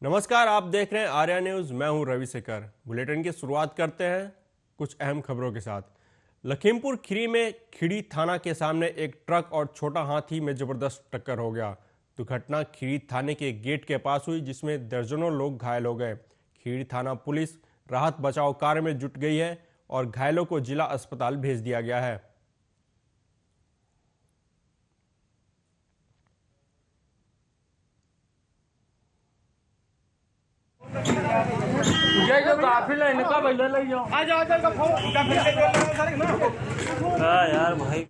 नमस्कार, आप देख रहे हैं आर्या न्यूज। मैं हूं रवि शेखर। बुलेटिन की शुरुआत करते हैं कुछ अहम खबरों के साथ। लखीमपुर खीरी में खीरी थाना के सामने एक ट्रक और छोटा हाथी में जबरदस्त टक्कर हो गया। दुर्घटना खीरी थाने के गेट के पास हुई, जिसमें दर्जनों लोग घायल हो गए। खीरी थाना पुलिस राहत बचाव कार्य में जुट गई है और घायलों को जिला अस्पताल भेज दिया गया है। यार भाई।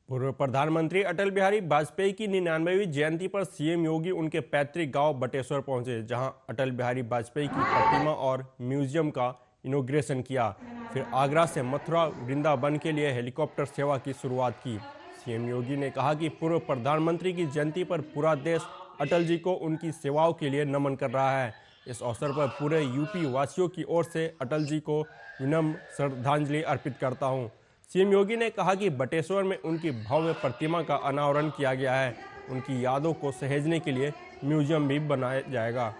पूर्व प्रधानमंत्री अटल बिहारी वाजपेयी की 99वीं जयंती पर सीएम योगी उनके पैतृक गांव बटेश्वर पहुंचे, जहां अटल बिहारी वाजपेयी की प्रतिमा और म्यूजियम का इनॉग्रेशन किया। फिर आगरा से मथुरा वृंदावन के लिए हेलीकॉप्टर सेवा की शुरुआत की। सीएम योगी ने कहा कि पूर्व प्रधानमंत्री की जयंती पर पूरा देश अटल जी को उनकी सेवाओं के लिए नमन कर रहा है। इस अवसर पर पूरे यूपी वासियों की ओर से अटल जी को विनम्र श्रद्धांजलि अर्पित करता हूं। सीएम योगी ने कहा कि बटेश्वर में उनकी भव्य प्रतिमा का अनावरण किया गया है। उनकी यादों को सहेजने के लिए म्यूजियम भी बनाया जाएगा।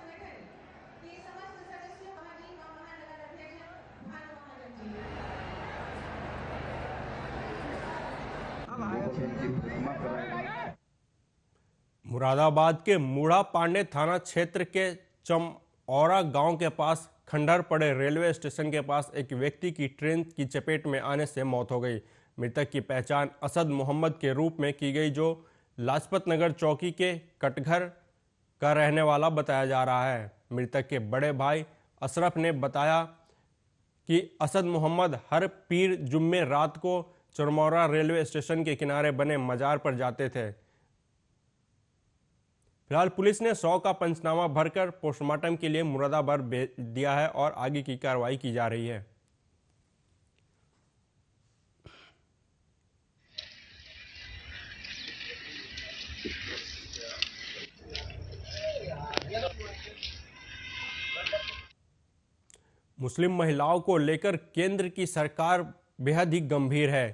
मुरादाबाद के मूढ़ा पांडे थाना क्षेत्र के चमौरा गांव के पास खंडहर पड़े रेलवे स्टेशन के पास एक व्यक्ति की ट्रेन की चपेट में आने से मौत हो गई। मृतक की पहचान असद मोहम्मद के रूप में की गई, जो लाजपत नगर चौकी के कटघर का रहने वाला बताया जा रहा है। मृतक के बड़े भाई अशरफ ने बताया कि असद मोहम्मद हर पीर जुम्मे रात को चरमौरा रेलवे स्टेशन के किनारे बने मजार पर जाते थे। फिलहाल पुलिस ने 100 का पंचनामा भरकर पोस्टमार्टम के लिए मुरादाबाद भेज दिया है और आगे की कार्रवाई की जा रही है। मुस्लिम महिलाओं को लेकर केंद्र की सरकार बेहद ही गंभीर है।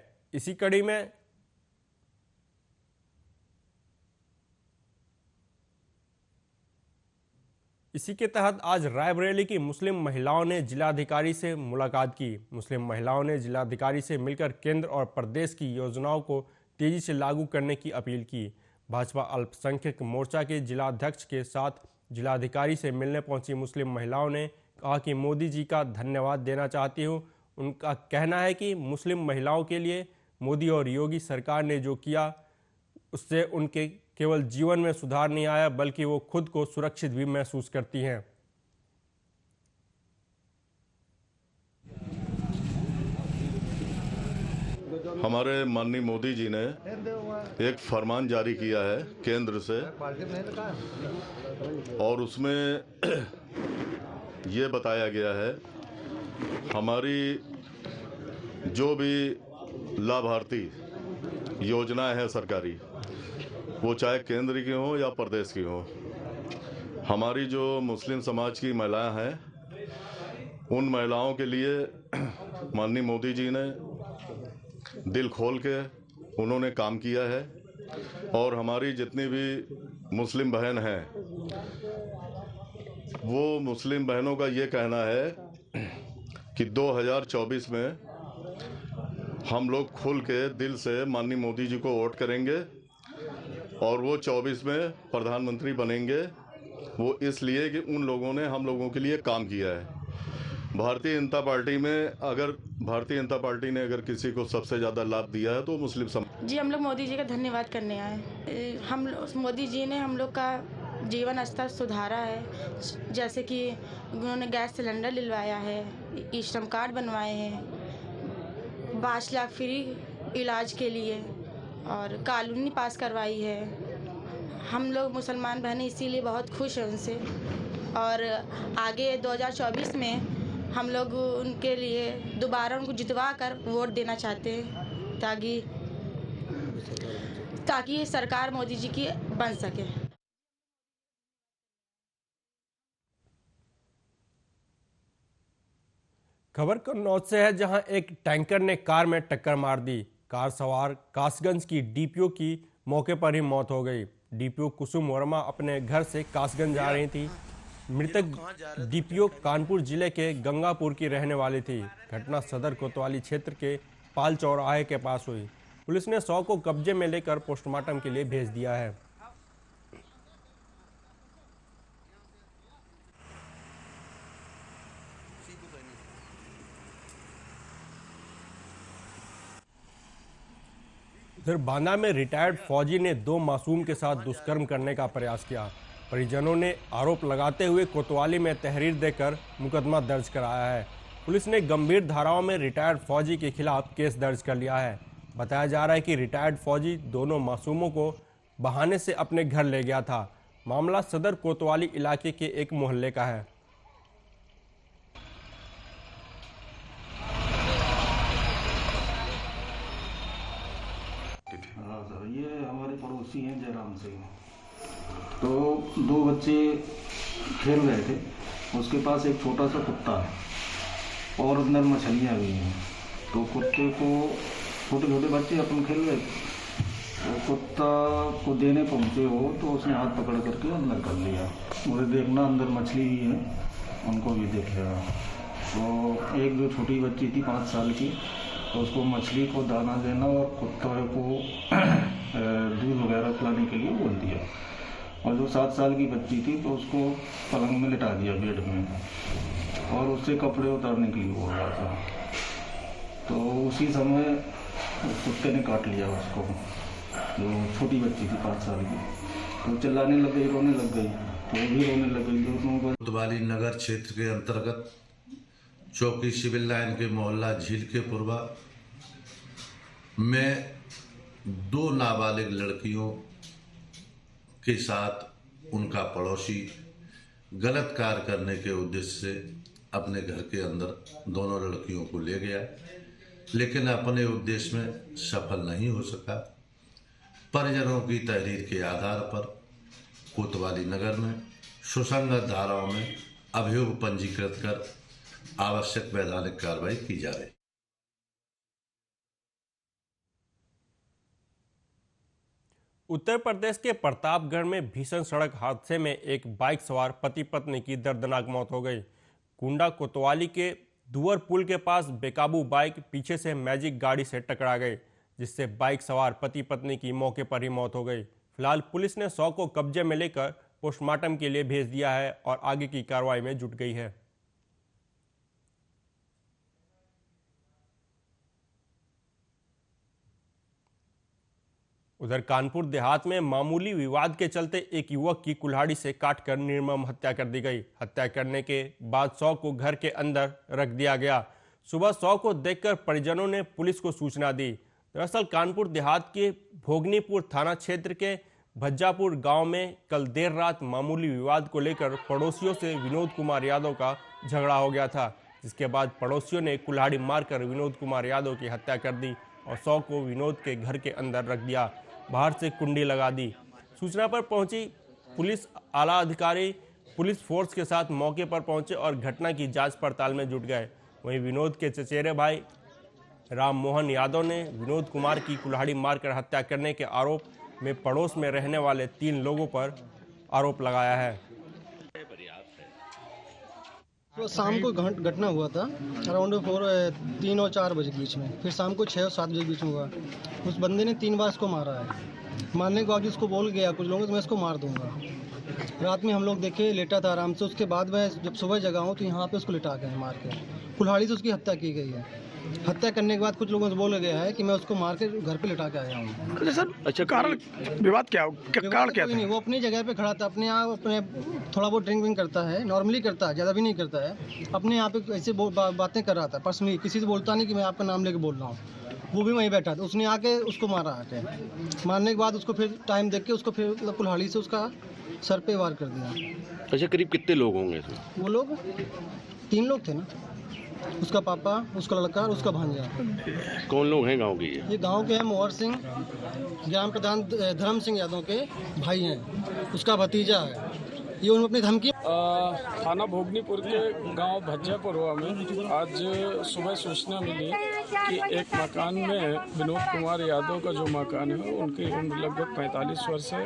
इसी के तहत आज रायबरेली की मुस्लिम महिलाओं ने जिलाधिकारी से मुलाकात की। मुस्लिम महिलाओं ने जिलाधिकारी से मिलकर केंद्र और प्रदेश की योजनाओं को तेजी से लागू करने की अपील की। भाजपा अल्पसंख्यक मोर्चा के जिलाध्यक्ष के साथ जिलाधिकारी से मिलने पहुंची मुस्लिम महिलाओं ने कहा कि मोदी जी का धन्यवाद देना चाहती हूं। उनका कहना है कि मुस्लिम महिलाओं के लिए मोदी और योगी सरकार ने जो किया, उससे उनके केवल जीवन में सुधार नहीं आया, बल्कि वो खुद को सुरक्षित भी महसूस करती हैं। हमारे माननीय मोदी जी ने एक फरमान जारी किया है केंद्र से, और उसमें ये बताया गया है हमारी जो भी लाभार्थी योजनाएं हैं सरकारी, वो चाहे केंद्र की हो या प्रदेश की हो, हमारी जो मुस्लिम समाज की महिलाएं हैं, उन महिलाओं के लिए माननीय मोदी जी ने दिल खोल के उन्होंने काम किया है। और हमारी जितनी भी मुस्लिम बहन हैं, वो मुस्लिम बहनों का ये कहना है कि 2024 में हम लोग खुल के दिल से माननीय मोदी जी को वोट करेंगे और वो 24 में प्रधानमंत्री बनेंगे। वो इसलिए कि उन लोगों ने हम लोगों के लिए काम किया है। भारतीय जनता पार्टी ने अगर किसी को सबसे ज़्यादा लाभ दिया है तो मुस्लिम समाज। जी, हम लोग मोदी जी का धन्यवाद करने आए। मोदी जी ने हम लोग का जीवन स्तर सुधारा है, जैसे कि उन्होंने गैस सिलेंडर दिलवाया है, ई श्रम कार्ड बनवाए हैं, 5 लाख फ्री इलाज के लिए, और कॉलोनी पास करवाई है। हम लोग मुसलमान बहनें इसीलिए बहुत खुश हैं उनसे, और आगे 2024 में हम लोग उनके लिए दोबारा उनको जितवा कर वोट देना चाहते हैं, ताकि ये सरकार मोदी जी की बन सके। खबर कन्नौज से है, जहां एक टैंकर ने कार में टक्कर मार दी। कार सवार कासगंज की डीपीओ की मौके पर ही मौत हो गई। डीपीओ कुसुम वर्मा अपने घर से कासगंज जा रही थी। मृतक डीपीओ कानपुर जिले के गंगापुर की रहने वाली थी। घटना सदर कोतवाली क्षेत्र के पाल चौराहे के पास हुई। पुलिस ने शव को कब्जे में लेकर पोस्टमार्टम के लिए भेज दिया है। उधर बांदा में रिटायर्ड फौजी ने 2 मासूम के साथ दुष्कर्म करने का प्रयास किया। परिजनों ने आरोप लगाते हुए कोतवाली में तहरीर देकर मुकदमा दर्ज कराया है। पुलिस ने गंभीर धाराओं में रिटायर्ड फौजी के खिलाफ केस दर्ज कर लिया है। बताया जा रहा है कि रिटायर्ड फौजी दोनों मासूमों को बहाने से अपने घर ले गया था। मामला सदर कोतवाली इलाके के एक मोहल्ले का है। हाँ सर, ये हमारे पड़ोसी हैं जयराम सिंह। तो 2 बच्चे खेल रहे थे, उसके पास एक छोटा सा कुत्ता है और अंदर मछलियाँ भी हैं। तो कुत्ते को छोटे छोटे बच्चे अपन खेल रहे थे, तो कुत्ता को देने पहुँचे हो तो उसने हाथ पकड़ करके अंदर कर लिया। मुझे देखना अंदर मछली भी है, उनको भी देख लिया। तो एक जो छोटी बच्ची थी 5 साल की, तो उसको मछली को दाना देना और कुत्ते को दूध वगैरह पिलाने के लिए बोल दिया। और जो 7 साल की बच्ची थी तो उसको पलंग में लिटा दिया बेड में, और उससे कपड़े उतारने के लिए बोल रहा था। तो उसी समय कुत्ते ने काट लिया उसको, जो छोटी बच्ची थी 5 साल की। तो चिल्लाने लग गई, रोने लग गई, तो वो भी रोने लग गई। दोनों को कोतवाली नगर क्षेत्र के अंतर्गत चौकी सिविल लाइन के मोहल्ला झील के पूर्वा में 2 नाबालिग लड़कियों के साथ उनका पड़ोसी गलत कार्य करने के उद्देश्य से अपने घर के अंदर दोनों लड़कियों को ले गया, लेकिन अपने उद्देश्य में सफल नहीं हो सका। परिजनों की तहरीर के आधार पर कोतवाली नगर में सुसंगत धाराओं में अभियोग पंजीकृत कर आवश्यक वैधानिक कार्रवाई की जा रही। उत्तर प्रदेश के प्रतापगढ़ में भीषण सड़क हादसे में एक बाइक सवार पति पत्नी की दर्दनाक मौत हो गई। कुंडा कोतवाली के दुअर पुल के पास बेकाबू बाइक पीछे से मैजिक गाड़ी से टकरा गई, जिससे बाइक सवार पति पत्नी की मौके पर ही मौत हो गई। फिलहाल पुलिस ने शव को कब्जे में लेकर पोस्टमार्टम के लिए भेज दिया है और आगे की कार्रवाई में जुट गई है। उधर कानपुर देहात में मामूली विवाद के चलते एक युवक की कुल्हाड़ी से काटकर निर्मम हत्या कर दी गई। हत्या करने के बाद शव को घर के अंदर रख दिया गया। सुबह शव को देखकर परिजनों ने पुलिस को सूचना दी। दरअसल कानपुर देहात के भोगनीपुर थाना क्षेत्र के भज्जापुर गांव में कल देर रात मामूली विवाद को लेकर पड़ोसियों से विनोद कुमार यादव का झगड़ा हो गया था, जिसके बाद पड़ोसियों ने कुल्हाड़ी मारकर विनोद कुमार यादव की हत्या कर दी और शव को विनोद के घर के अंदर रख दिया। बाहर से कुंडी लगा दी। सूचना पर पहुंची पुलिस आला अधिकारी पुलिस फोर्स के साथ मौके पर पहुंचे और घटना की जांच पड़ताल में जुट गए। वहीं विनोद के चचेरे भाई राम मोहन यादव ने विनोद कुमार की कुल्हाड़ी मारकर हत्या करने के आरोप में पड़ोस में रहने वाले 3 लोगों पर आरोप लगाया है। तो शाम को घटना हुआ था अराउंड 3 और 4 बजे के बीच में, फिर शाम को 6 और 7 बजे के बीच में हुआ। उस बंदे ने 3 बार इसको मारा है। मारने के बाद उसको बोल गया कुछ लोगों तो मैं इसको मार दूंगा। रात में हम लोग देखे लेटा था आराम से। उसके बाद मैं जब सुबह जगा हूँ तो यहाँ पे उसको लिटा के मार के कुल्हाड़ी से उसकी हत्या की गई है। हत्या करने के बाद कुछ लोगों से बोला गया है कि मैं उसको मार के घर पे लिटा के आया हूँ। अच्छा सर, अच्छा कारण विवाद क्या कारण क्या था? नहीं, वो अपनी जगह पे खड़ा था, अपने आप अपने थोड़ा बहुत ड्रिंक विंक करता है, नॉर्मली करता है, ज़्यादा भी नहीं करता है। अपने यहाँ पे ऐसे बातें कर रहा था पर्सनली, किसी से बोलता नहीं कि मैं आपका नाम लेके बोल रहा हूँ। वो भी वहीं बैठा था। उसने आके उसको मारा आके। मारने के बाद उसको फिर टाइम देख के उसको फिर मतलब कुल्हाड़ी से उसका सर पे वार कर दिया। अच्छा, करीब कितने लोग होंगे इसमें? वो लोग 3 लोग थे ना, उसका पापा, उसका लड़का और उसका भांजा। कौन लोग हैं गांव के? ये गांव के हैं मोहर सिंह, ग्राम प्रधान धर्म सिंह यादव के भाई हैं। उसका भतीजा है ये उन्होंने अपनी धमकी थाना भोगनीपुर के गांव भज्जापुरवा में आज सुबह सूचना मिली कि एक मकान में विनोद कुमार यादव का जो मकान है उनकी उम्र लगभग 45 वर्ष है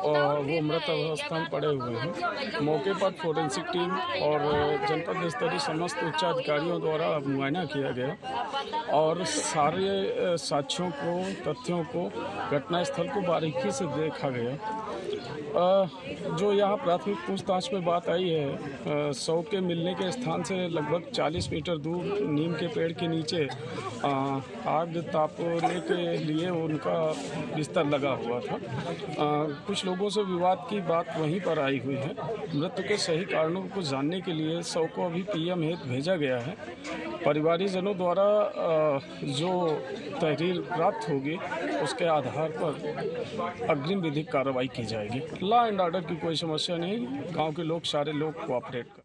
और वो मृत अवस्था में पड़े हुए हैं। मौके पर फोरेंसिक टीम और जनपद स्तरीय समस्त उच्च अधिकारियों द्वारा मुआयना किया गया और सारे साक्ष्यों को, तथ्यों को, घटनास्थल को बारीकी से देखा गया। जो यहाँ प्राथमिक पूछताछ में बात आई है, शव के मिलने के स्थान से लगभग 40 मीटर दूर नीम के पेड़ के नीचे आग तापने के लिए उनका बिस्तर लगा हुआ था। कुछ लोगों से विवाद की बात वहीं पर आई हुई है। मृत्यु के सही कारणों को जानने के लिए शव को अभी पीएम हेतु भेजा गया है। परिवारीजनों द्वारा जो तहरीर प्राप्त होगी उसके आधार पर अग्रिम विधिक कार्रवाई की जाएगी। लॉ एंड ऑर्डर की कोई समस्या नहीं, गांव के लोग सारे लोग कोऑपरेट कर।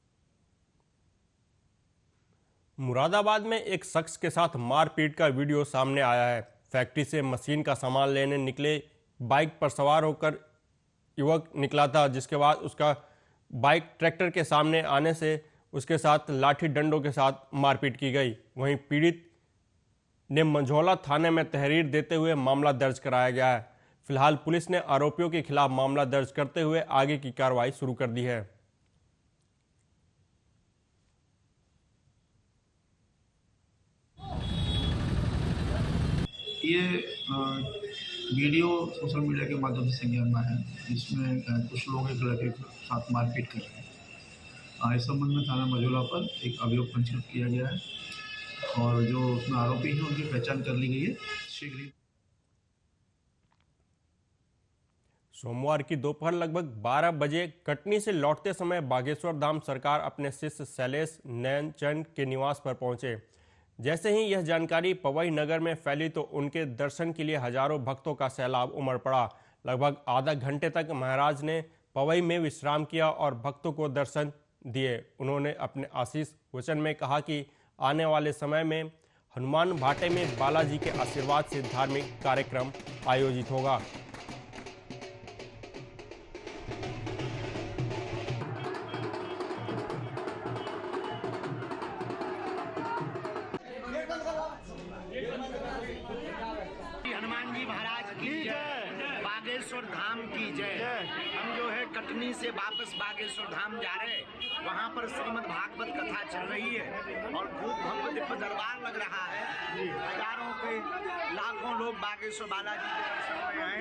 मुरादाबाद में एक शख्स के साथ मारपीट का वीडियो सामने आया है। फैक्ट्री से मशीन का सामान लेने निकले बाइक पर सवार होकर युवक निकला था, जिसके बाद उसका बाइक ट्रैक्टर के सामने आने से उसके साथ लाठी डंडों के साथ मारपीट की गई। वहीं पीड़ित ने मंझौला थाने में तहरीर देते हुए मामला दर्ज कराया गया है। फिलहाल पुलिस ने आरोपियों के खिलाफ मामला दर्ज करते हुए आगे की कार्रवाई शुरू कर दी है। ये वीडियो सोशल मीडिया के माध्यम से संज्ञान में है, जिसमें कुछ लोग एक लड़के के साथ मारपीट कर रहे हैं। इस संबंध में थाना मझौला पर एक अभियोग पंजीकृत किया गया है और जो उसमें आरोपी हैं उनकी पहचान कर ली गई है। शीघ्र ही सोमवार की दोपहर लगभग 12 बजे कटनी से लौटते समय बागेश्वर धाम सरकार अपने शिष्य शैलेश नयन चंद के निवास पर पहुंचे। जैसे ही यह जानकारी पवई नगर में फैली तो उनके दर्शन के लिए हजारों भक्तों का सैलाब उमड़ पड़ा। लगभग आधा घंटे तक महाराज ने पवई में विश्राम किया और भक्तों को दर्शन दिए। उन्होंने अपने आशीष वचन में कहा कि आने वाले समय में हनुमान भाटे में बालाजी के आशीर्वाद से धार्मिक कार्यक्रम आयोजित होगा। हनुमान जी महाराज की जय, बागेश्वर धाम की जय। हम जो है कटनी से वापस बागेश्वर धाम जा रहे हैं, वहाँ पर श्रीमद् भागवत कथा चल रही है और खूब भव्य दिव्य दरबार लग रहा है। हजारों के लाखों लोग बागेश्वर बालाजी के दर्शन में आए।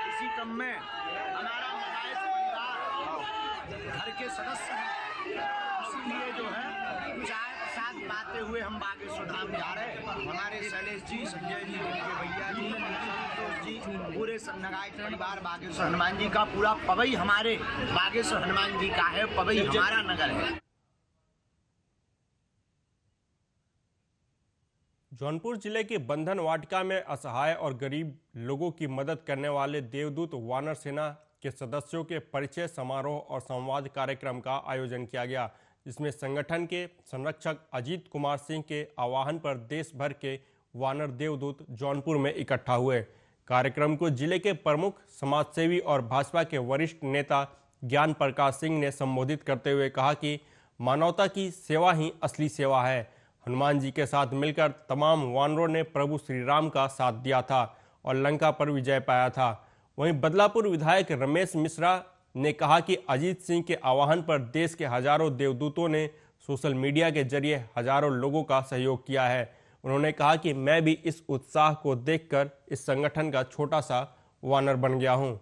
इसी क्रम में हमारा महाराज परिवार घर के सदस्य हैं, इसीलिए जो है चाय प्रसाद पाते हुए हम बागेश्वर धाम जा रहे हैं। हमारे शैलेश जी, संजय जी, उनके भैया जी, संतोष जी, पूरे संगायत परिवार बागेश्वर हनुमान जी का पूरा पवई हमारे बागेश्वर हनुमान जी का है। पवई हमारा नगर है। जौनपुर जिले के बंधन वाटिका में असहाय और गरीब लोगों की मदद करने वाले देवदूत वानर सेना के सदस्यों के परिचय समारोह और संवाद कार्यक्रम का आयोजन किया गया, जिसमें संगठन के संरक्षक अजीत कुमार सिंह के आह्वान पर देश भर के वानर देवदूत जौनपुर में इकट्ठा हुए। कार्यक्रम को जिले के प्रमुख समाजसेवी और भाजपा के वरिष्ठ नेता ज्ञान प्रकाश सिंह ने संबोधित करते हुए कहा कि मानवता की सेवा ही असली सेवा है। हनुमान जी के साथ मिलकर तमाम वानरों ने प्रभु श्री राम का साथ दिया था और लंका पर विजय पाया था। वहीं बदलापुर विधायक रमेश मिश्रा ने कहा कि अजीत सिंह के आह्वान पर देश के हजारों देवदूतों ने सोशल मीडिया के जरिए हजारों लोगों का सहयोग किया है। उन्होंने कहा कि मैं भी इस उत्साह को देखकर इस संगठन का छोटा सा वानर बन गया हूं।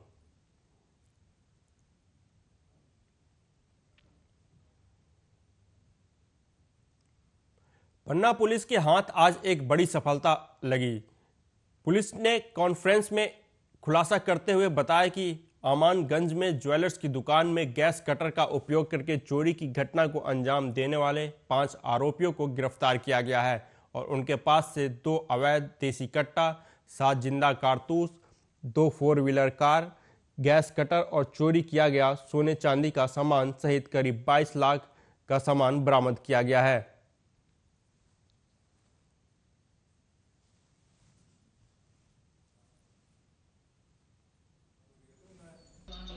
पन्ना पुलिस के हाथ आज एक बड़ी सफलता लगी। पुलिस ने कॉन्फ्रेंस में खुलासा करते हुए बताया कि आमानगंज में ज्वेलर्स की दुकान में गैस कटर का उपयोग करके चोरी की घटना को अंजाम देने वाले 5 आरोपियों को गिरफ्तार किया गया है और उनके पास से 2 अवैध देसी कट्टा, 7 जिंदा कारतूस, 2 4 व्हीलर कार, गैस कटर और चोरी किया गया सोने चांदी का सामान सहित करीब 22 लाख का सामान बरामद किया गया है।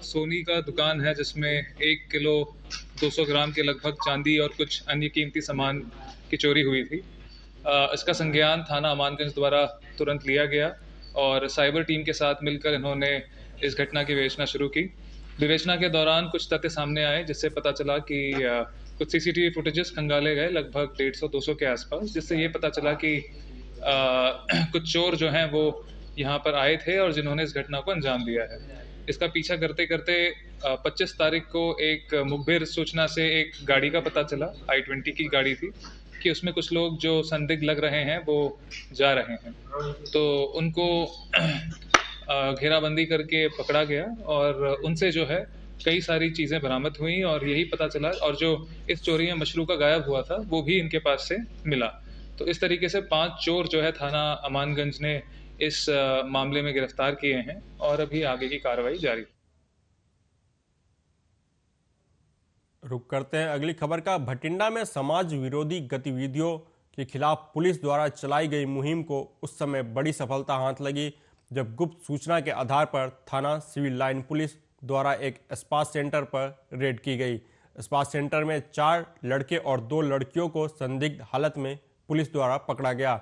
सोनी का दुकान है जिसमें 1 किलो 200 ग्राम के लगभग चांदी और कुछ अन्य कीमती सामान की चोरी हुई थी। इसका संज्ञान थाना अमानगंज द्वारा तुरंत लिया गया और साइबर टीम के साथ मिलकर इन्होंने इस घटना की विवेचना शुरू की। विवेचना के दौरान कुछ तथ्य सामने आए जिससे पता चला कि कुछ सीसीटीवी फुटेजेस खंगाले गए लगभग 150-200 के आसपास, जिससे ये पता चला कि कुछ चोर जो हैं वो यहाँ पर आए थे और जिन्होंने इस घटना को अंजाम दिया है। इसका पीछा करते करते 25 तारीख को एक मुखबिर सूचना से एक गाड़ी का पता चला, i20 की गाड़ी थी, कि उसमें कुछ लोग जो संदिग्ध लग रहे हैं वो जा रहे हैं। तो उनको घेराबंदी करके पकड़ा गया और उनसे जो है कई सारी चीज़ें बरामद हुई और यही पता चला, और जो इस चोरी में मशरूका गायब हुआ था वो भी इनके पास से मिला। तो इस तरीके से 5 चोर जो है थाना अमानगंज ने इस मामले में गिरफ्तार किए हैं और अभी आगे की कार्रवाई जारी। रुक करते हैं अगली खबर का। भटिंडा में समाज विरोधी गतिविधियों के खिलाफ पुलिस द्वारा चलाई गई मुहिम को उस समय बड़ी सफलता हाथ लगी जब गुप्त सूचना के आधार पर थाना सिविल लाइन पुलिस द्वारा एक स्पा सेंटर पर रेड की गई। स्पा सेंटर में 4 लड़के और 2 लड़कियों को संदिग्ध हालत में पुलिस द्वारा पकड़ा गया।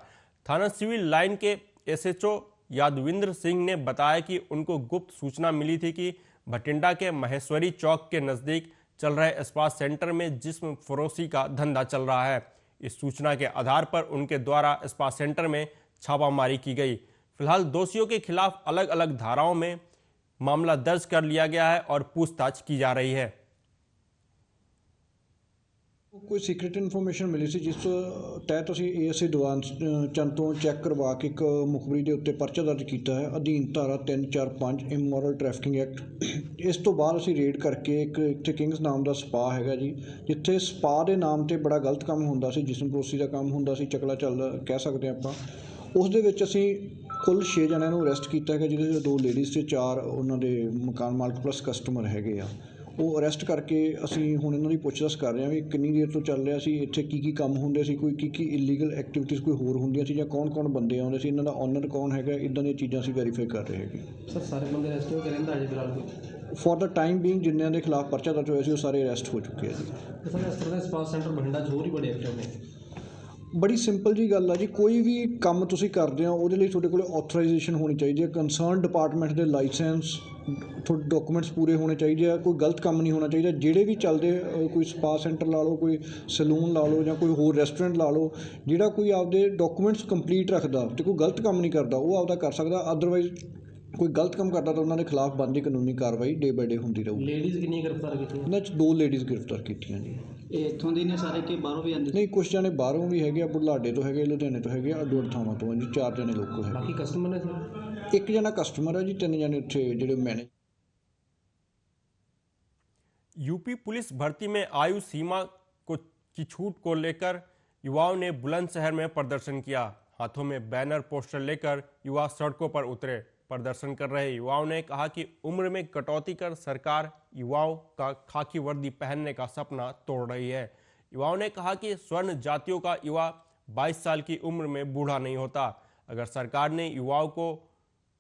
थाना सिविल लाइन के एसएचओ यादविंद्र सिंह ने बताया कि उनको गुप्त सूचना मिली थी कि भटिंडा के महेश्वरी चौक के नज़दीक चल रहे स्पा सेंटर में जिस्म फरोशी का धंधा चल रहा है। इस सूचना के आधार पर उनके द्वारा स्पा सेंटर में छापामारी की गई। फिलहाल दोषियों के खिलाफ अलग अलग धाराओं में मामला दर्ज कर लिया गया है और पूछताछ की जा रही है। कोई सीक्रेट इन्फॉर्मेशन मिली सी जिस तहत ਅਸੀਂ ਏਐਸਏ ਦੀਵਾਨ ਚੰਦ ਤੋਂ ਚੈੱਕ ਕਰਵਾ ਕੇ ਇੱਕ ਮੁਖਬਰੀ ਦੇ ਉੱਤੇ ਪਰਚਾ ਦਰਜ ਕੀਤਾ ਹੈ ਅਧੀਨ ਧਾਰਾ 345 ਇਮੋਰਲ ਟ੍ਰੈਫਿਕਿੰਗ ਐਕਟ। ਇਸ ਤੋਂ ਬਾਅਦ ਅਸੀਂ ਰੇਡ ਕਰਕੇ ਇੱਕ ਇੱਥੇ ਕਿੰਗਸ ਨਾਮ ਦਾ ਸਪਾ ਹੈਗਾ ਜੀ, ਜਿੱਥੇ ਸਪਾ ਦੇ ਨਾਮ ਤੇ ਬੜਾ ਗਲਤ ਕੰਮ ਹੁੰਦਾ ਸੀ, ਜਿਸਮ ਪਰੋਸੀ ਦਾ ਕੰਮ ਹੁੰਦਾ ਸੀ, ਚਕਲਾ ਚੱਲ ਕਹਿ ਸਕਦੇ ਆਪਾਂ। ਉਸ ਦੇ ਵਿੱਚ ਅਸੀਂ ਕੁੱਲ 6 ਜਣਿਆਂ ਨੂੰ ਅਰੈਸਟ ਕੀਤਾ ਹੈਗਾ, ਜਿਹਦੇ ਵਿੱਚ 2 ਲੇਡੀਜ਼ ਤੇ 4 ਉਹਨਾਂ ਦੇ ਮਕਾਨ ਮਾਲਕ ਪਲੱਸ ਕਸਟਮਰ ਹੈਗੇ ਆ। ਉਹ ਅਰੈਸਟ ਕਰਕੇ ਅਸੀਂ ਹੁਣ ਇਹਨਾਂ ਦੀ ਪੁੱਛਗਿੱਛ ਕਰ ਰਹੇ ਹਾਂ ਵੀ ਕਿੰਨੀ ਦੇਰ ਤੋਂ ਚੱਲ ਰਿਹਾ ਸੀ, ਇੱਥੇ ਕੀ ਕੀ ਕੰਮ ਹੁੰਦੇ ਸੀ, ਕੋਈ ਕੀ ਇਲੀਗਲ ਐਕਟੀਵਿਟੀਜ਼ ਕੋਈ ਹੋਰ ਹੁੰਦੀਆਂ ਸੀ ਜਾਂ ਕੌਣ ਬੰਦੇ ਆਉਂਦੇ ਸੀ, ਇਹਨਾਂ ਦਾ ਓਨਰ ਕੌਣ ਹੈਗਾ, ਇੱਦਾਂ ਦੀਆਂ ਚੀਜ਼ਾਂ ਅਸੀਂ ਵੈਰੀਫਾਈ ਕਰ ਰਹੇ ਹੈਗੇ। ਸਰ ਸਾਰੇ ਬੰਦੇ ਅਰੈਸਟ ਹੋ ਕੇ ਰਹਿੰਦਾ ਅਜੇ ਫਿਲਹਾਲ ਕੋਈ? ਫॉर द टाइम बीइंग ਜਿਨ੍ਹਾਂ ਦੇ ਖਿਲਾਫ ਪਰਚਾ ਦਰਜ ਹੋਇਆ ਸੀ ਉਹ ਸਾਰੇ ਅਰੈਸਟ ਹੋ ਚੁੱਕੇ ਆ ਜੀ। ਸਰ ਇਸ ਤਰ੍ਹਾਂ ਦੇ ਸਪਾ ਸੈਂਟਰ ਬਠਿੰਡਾ 'ਚ ਹੋਰ ਹੀ ਬੜੇ ਐਕਟਿਵ ਨੇ। ਬੜੀ ਸਿੰਪਲ ਜੀ ਗੱਲ ਆ ਜੀ, ਕੋਈ ਵੀ ਕੰਮ ਤੁਸੀਂ ਕਰਦੇ ਹੋ ਉਹਦੇ ਲਈ ਤੁਹਾਡੇ ਕੋਲ ਆਥੋਰਾਈਜੇਸ਼ਨ ਹੋਣੀ ਚਾਹੀਦੀ ਹੈ, ਕੰਸਰਨ ਡਿਪਾਰਟਮੈਂਟ ਦੇ ਲਾਇਸੈਂਸ, ਤੁਹਾਡੇ ਡਾਕੂਮੈਂਟਸ ਪੂਰੇ ਹੋਣੇ ਚਾਹੀਦੇ ਆ, ਕੋਈ ਗਲਤ ਕੰਮ ਨਹੀਂ ਹੋਣਾ ਚਾਹੀਦਾ। ਜਿਹੜੇ ਵੀ ਚੱਲਦੇ ਕੋਈ ਸਪਾ ਸੈਂਟਰ ਲਾ ਲਓ, ਕੋਈ ਸਲੂਨ ਲਾ ਲਓ ਜਾਂ ਕੋਈ ਹੋਰ ਰੈਸਟੋਰੈਂਟ ਲਾ ਲਓ, ਜਿਹੜਾ ਕੋਈ ਆਪਦੇ ਡਾਕੂਮੈਂਟਸ ਕੰਪਲੀਟ ਰੱਖਦਾ ਤੇ ਕੋਈ ਗਲਤ ਕੰਮ ਨਹੀਂ ਕਰਦਾ ਉਹ ਆਪਦਾ ਕਰ ਸਕਦਾ। ਅਦਰਵਾਈਜ਼ ਕੋਈ ਗਲਤ ਕੰਮ ਕਰਦਾ ਤਾਂ ਉਹਨਾਂ ਦੇ ਖਿਲਾਫ ਬਣਦੀ ਕਾਨੂੰਨੀ ਕਾਰਵਾਈ ਡੇ ਬਾਏ ਡੇ ਹੁੰਦੀ ਰਹੂਗੀ। ਲੇਡੀਜ਼ ਕਿੰਨੀਆਂ ਗ੍ਰਿਫਤਾਰ ਕੀਤੀਆਂ? ਇਹਨਾਂ 'ਚ 2 ਲੇਡੀਜ਼ ਗ੍ਰਿਫਤਾਰ ਕੀਤੀਆਂ ਜੀ। ਇਹ ਇੱਥੋਂ ਦੀ ਨੇ ਸਾਰੇ ਕਿ ਬਾਹਰੋਂ ਵੀ ਆਉਂਦੇ? ਨਹੀਂ, ਕੁਛ ਜਣੇ ਬਾਹਰੋਂ ਵੀ ਹੈਗੇ ਆ, ਬੁਢਲਾਡੇ ਤੋਂ ਹੈਗੇ, ਲੁਧਿਆਣੇ ਤੋਂ ਹੈਗੇ ਆ, ਅੱਡੋ ਅੱਡ ਥਾਵਾਂ ਤੋਂ ਜੀ। 4 ਜਣੇ ਲੋਕੋ ਹੈ। ਬਾਕੀ ਕਸਟਮਰ ਨੇ ਸਰ? 1 ਜਣਾ ਕਸਟਮਰ ਹੈ ਜੀ, 3 जने ਉੱਥੇ ਜਿਹੜੇ मैनेज। यूपी पुलिस भर्ती में आयु सीमा की छूट को लेकर युवाओं ने बुलंदशहर में प्रदर्शन किया। हाथों में बैनर पोस्टर लेकर युवा सड़कों पर उतरे। प्रदर्शन कर रहे युवाओं ने कहा कि उम्र में कटौती कर सरकार युवाओं का खाकी वर्दी पहनने का सपना तोड़ रही है। युवाओं ने कहा कि स्वर्ण जातियों का युवा 22 साल की उम्र में बूढ़ा नहीं होता। अगर सरकार ने युवाओं को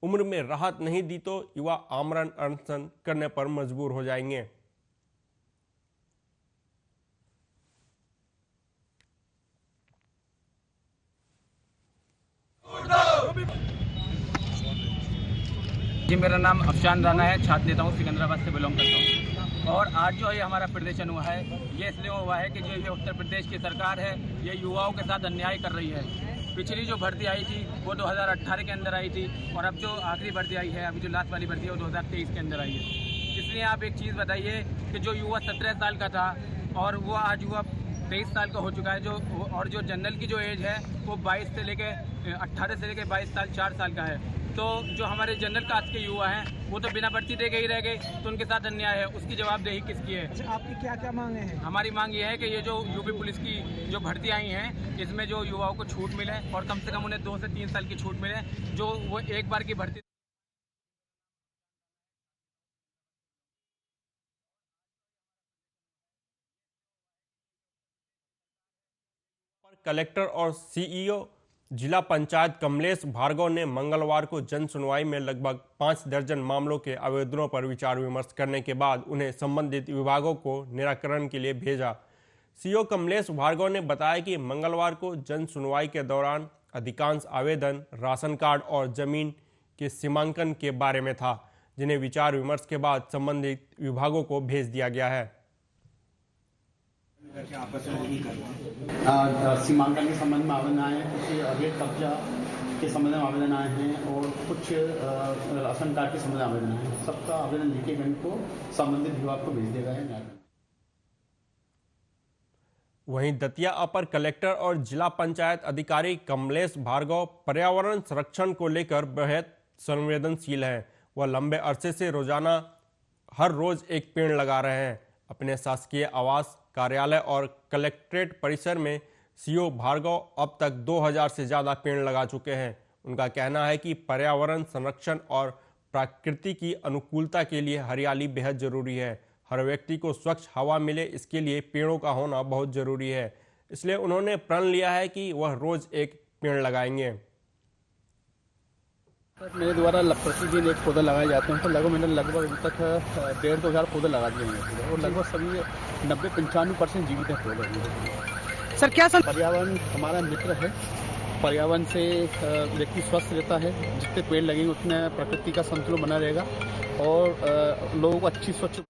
उम्र में राहत नहीं दी तो युवा आमरण अनशन करने पर मजबूर हो जाएंगे। जी, मेरा नाम अफशान राना है, छात्र नेता हूँ, सिकंदराबाद से बिलोंग करता हूँ। और आज जो ये हमारा प्रदर्शन हुआ है ये इसलिए हुआ है कि जो ये उत्तर प्रदेश की सरकार है ये युवाओं के साथ अन्याय कर रही है। पिछली जो भर्ती आई थी वो 2018 के अंदर आई थी और अब जो आखिरी भर्ती आई है, अभी जो लास्ट वाली भर्ती है वो 2023 के अंदर आई है। इसलिए आप एक चीज़ बताइए कि जो युवा 17 साल का था और वो आज युवा 23 साल का हो चुका है, जो और जो जनरल की जो एज है वो 18 से लेके 22 साल 4 साल का है। तो जो हमारे जनरल कास्ट के युवा हैं वो तो बिना भर्ती दे के ही रह गए, तो उनके साथ अन्याय है, उसकी जवाबदेही किसकी है? अच्छा, आपकी क्या क्या मांगे हैं? हमारी मांग ये है कि ये जो यूपी पुलिस की जो भर्ती आई हैं इसमें जो युवाओं को छूट मिले और कम से कम उन्हें 2 से 3 साल की छूट मिले, जो वो एक बार की भर्ती। कलेक्टर और सीईओ जिला पंचायत कमलेश भार्गव ने मंगलवार को जन सुनवाई में लगभग 5 दर्जन मामलों के आवेदनों पर विचार विमर्श करने के बाद उन्हें संबंधित विभागों को निराकरण के लिए भेजा। सीओ कमलेश भार्गव ने बताया कि मंगलवार को जन सुनवाई के दौरान अधिकांश आवेदन राशन कार्ड और जमीन के सीमांकन के बारे में था, जिन्हें विचार विमर्श के बाद संबंधित विभागों को भेज दिया गया है। सीमांकन के संबंध में आवेदन आए हैं, कुछ अवैध कब्जा के संबंध में आवेदन आए हैं और कुछ राशन कार्ड के संबंध में आवेदन आए हैं। सबका आवेदन लिखे गए को संबंधित विभाग को भेज दिया गया है। वहीं दतिया अपर कलेक्टर और जिला पंचायत अधिकारी कमलेश भार्गव पर्यावरण संरक्षण को लेकर बेहद संवेदनशील हैं। वह लंबे अरसे से रोजाना हर रोज एक पेड़ लगा रहे हैं। अपने शासकीय आवास, कार्यालय और कलेक्ट्रेट परिसर में सीओ भार्गव अब तक 2000 से ज़्यादा पेड़ लगा चुके हैं। उनका कहना है कि पर्यावरण संरक्षण और प्रकृति की अनुकूलता के लिए हरियाली बेहद जरूरी है। हर व्यक्ति को स्वच्छ हवा मिले, इसके लिए पेड़ों का होना बहुत जरूरी है। इसलिए उन्होंने प्रण लिया है कि वह रोज एक पेड़ लगाएंगे। मेरे द्वारा प्रतिदिन एक पौधा लगाए जाते हैं, तो लगभग अभी तक 1,500 पौधे लगा दिए हैं और लगभग सभी 90-95% जीवित हैं पौधे। सर क्या पर्यावरण हमारा मित्र है। पर्यावरण से व्यक्ति स्वस्थ रहता है। जितने पेड़ लगेंगे उतने प्रकृति का संतुलन बना रहेगा और लोगों को अच्छी स्वच्छ।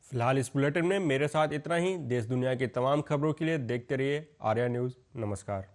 फिलहाल इस बुलेटिन में मेरे साथ इतना ही। देश दुनिया की तमाम खबरों के लिए देखते रहिए आर्या न्यूज़। नमस्कार।